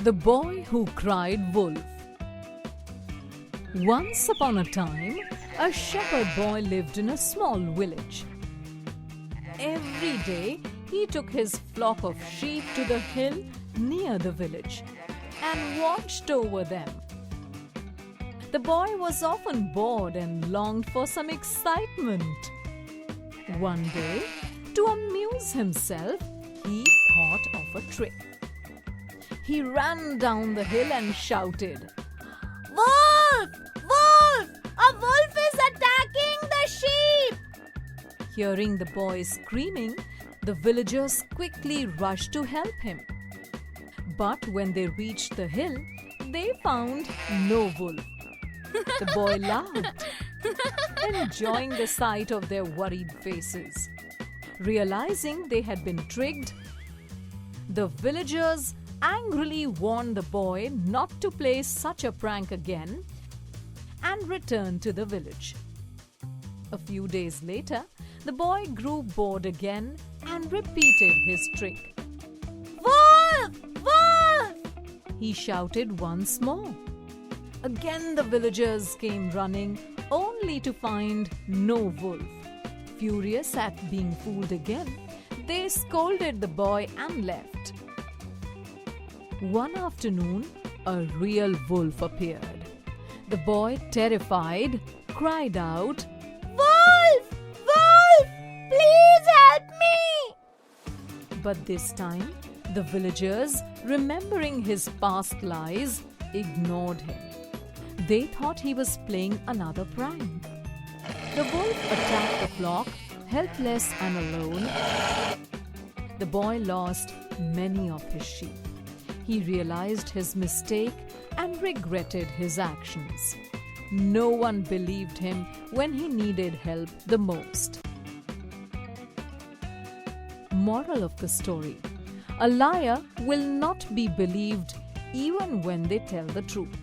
The Boy Who Cried Wolf. Once upon a time, a shepherd boy lived in a small village. Every day, he took his flock of sheep to the hill near the village and watched over them. The boy was often bored and longed for some excitement. One day, to amuse himself, he thought of a trick. He ran down the hill and shouted, "Wolf! Wolf! A wolf is attacking the sheep!" Hearing the boy screaming, the villagers quickly rushed to help him. But when they reached the hill, they found no wolf. The boy laughed, enjoying the sight of their worried faces. Realizing they had been tricked, the villagers angrily warned the boy not to play such a prank again and returned to the village. A few days later, the boy grew bored again and repeated his trick. "Wolf! Wolf!" He shouted once more. Again the villagers came running, only to find no wolf. Furious at being fooled again, they scolded the boy and left. One afternoon, a real wolf appeared. The boy, terrified, cried out, "Wolf! Wolf! Please help me!" But this time, the villagers, remembering his past lies, ignored him. They thought he was playing another prank. The wolf attacked the flock, helpless and alone. The boy lost many of his sheep. He realized his mistake and regretted his actions. No one believed him when he needed help the most. Moral of the story: a liar will not be believed even when they tell the truth.